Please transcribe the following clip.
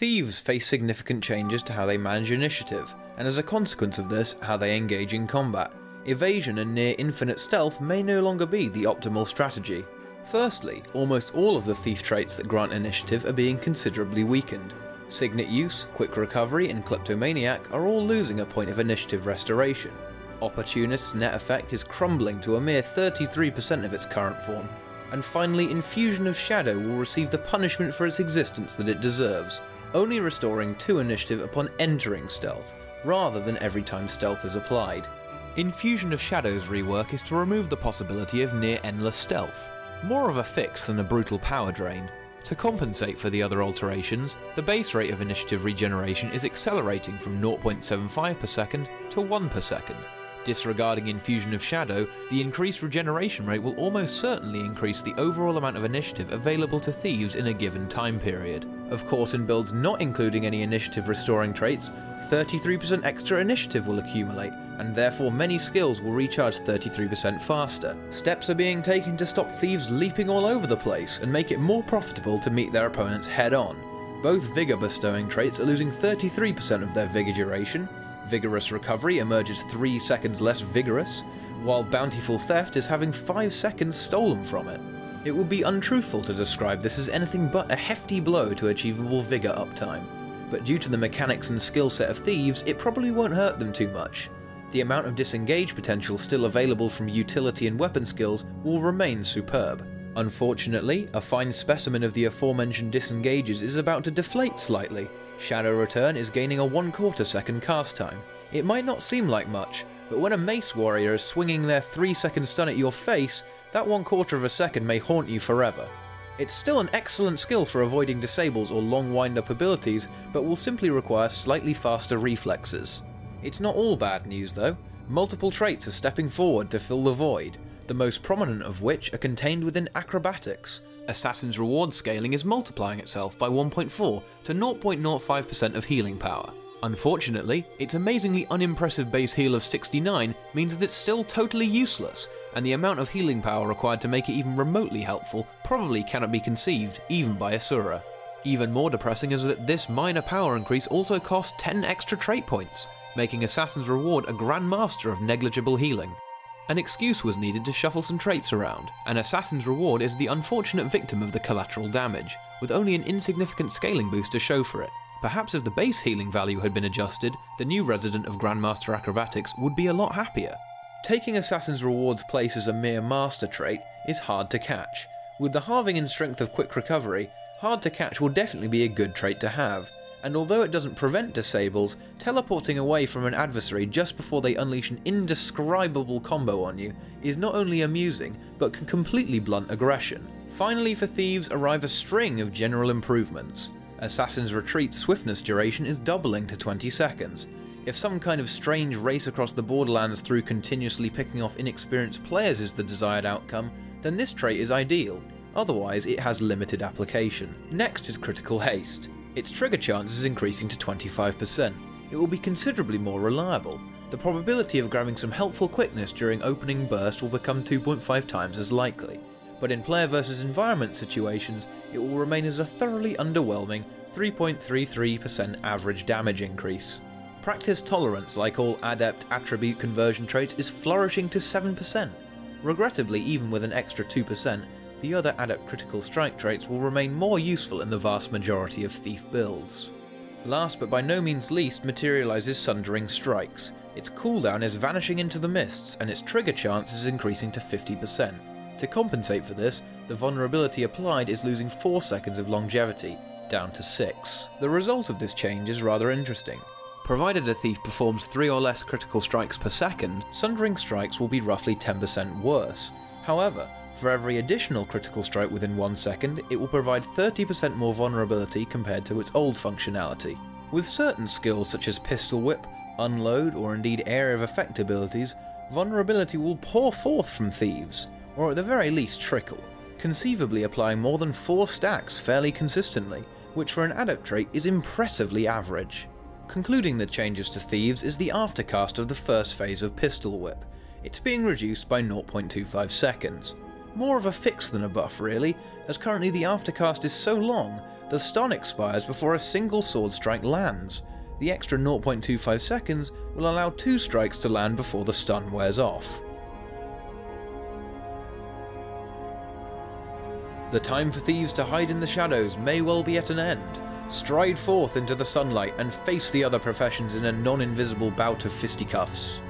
Thieves face significant changes to how they manage initiative, and as a consequence of this, how they engage in combat. Evasion and near infinite stealth may no longer be the optimal strategy. Firstly, almost all of the thief traits that grant initiative are being considerably weakened. Signet use, quick recovery and kleptomaniac are all losing a point of initiative restoration. Opportunist's net effect is crumbling to a mere 33% of its current form. And finally, Infusion of Shadow will receive the punishment for its existence that it deserves, only restoring 2 initiative upon entering stealth, rather than every time stealth is applied. Infusion of Shadow's rework is to remove the possibility of near-endless stealth, more of a fix than a brutal power drain. To compensate for the other alterations, the base rate of initiative regeneration is accelerating from 0.75 per second to 1 per second. Disregarding Infusion of Shadow, the increased regeneration rate will almost certainly increase the overall amount of initiative available to Thieves in a given time period. Of course, in builds not including any initiative restoring traits, 33% extra initiative will accumulate, and therefore many skills will recharge 33% faster. Steps are being taken to stop Thieves leaping all over the place and make it more profitable to meet their opponents head on. Both Vigor bestowing traits are losing 33% of their Vigor duration. Vigorous Recovery emerges 3 seconds less vigorous, while Bountiful Theft is having 5 seconds stolen from it. It would be untruthful to describe this as anything but a hefty blow to achievable Vigor uptime, but due to the mechanics and skill set of Thieves, it probably won't hurt them too much. The amount of disengage potential still available from utility and weapon skills will remain superb. Unfortunately, a fine specimen of the aforementioned disengages is about to deflate slightly. Shadow Return is gaining a 1/4 second cast time. It might not seem like much, but when a mace warrior is swinging their 3-second stun at your face, that 1/4 second may haunt you forever. It's still an excellent skill for avoiding disables or long wind-up abilities, but will simply require slightly faster reflexes. It's not all bad news though. Multiple traits are stepping forward to fill the void, the most prominent of which are contained within acrobatics. Assassin's Reward scaling is multiplying itself by 1.4 to 0.05% of healing power. Unfortunately, its amazingly unimpressive base heal of 69 means that it's still totally useless, and the amount of healing power required to make it even remotely helpful probably cannot be conceived, even by Asura. Even more depressing is that this minor power increase also costs 10 extra trait points, making Assassin's Reward a Grand Master of negligible healing. An excuse was needed to shuffle some traits around, and Assassin's Reward is the unfortunate victim of the collateral damage, with only an insignificant scaling boost to show for it. Perhaps if the base healing value had been adjusted, the new resident of Grandmaster Acrobatics would be a lot happier. Taking Assassin's Reward's place as a mere master trait is hard to catch. With the halving in strength of quick recovery, hard to catch will definitely be a good trait to have, and although it doesn't prevent disables, teleporting away from an adversary just before they unleash an indescribable combo on you is not only amusing, but can completely blunt aggression. Finally for Thieves arrive a string of general improvements. Assassin's Retreat's swiftness duration is doubling to 20 seconds. If some kind of strange race across the borderlands through continuously picking off inexperienced players is the desired outcome, then this trait is ideal, otherwise it has limited application. Next is Critical Haste. Its trigger chance is increasing to 25%. It will be considerably more reliable. The probability of grabbing some helpful quickness during opening burst will become 2.5 times as likely, but in player versus environment situations it will remain as a thoroughly underwhelming 3.33% average damage increase. Practice Tolerance, like all adept attribute conversion traits, is flourishing to 7%. Regrettably, even with an extra 2%, the other adept critical strike traits will remain more useful in the vast majority of Thief builds. Last but by no means least materializes Sundering Strikes. Its cooldown is vanishing into the mists, and its trigger chance is increasing to 50%. To compensate for this, the vulnerability applied is losing 4 seconds of longevity, down to 6. The result of this change is rather interesting. Provided a thief performs 3 or less critical strikes per second, Sundering Strikes will be roughly 10% worse. However, for every additional critical strike within 1 second, it will provide 30% more vulnerability compared to its old functionality. With certain skills such as Pistol Whip, Unload, or indeed Area of Effect abilities, vulnerability will pour forth from Thieves, or at the very least trickle, conceivably applying more than 4 stacks fairly consistently, which for an adept trait is impressively average. Concluding the changes to Thieves is the aftercast of the first phase of Pistol Whip. It's being reduced by 0.25 seconds. More of a fix than a buff really, as currently the aftercast is so long The stun expires before a single sword strike lands. The extra 0.25 seconds will allow 2 strikes to land before the stun wears off. The time for thieves to hide in the shadows may well be at an end. Stride forth into the sunlight and face the other professions in a non-invisible bout of fisticuffs.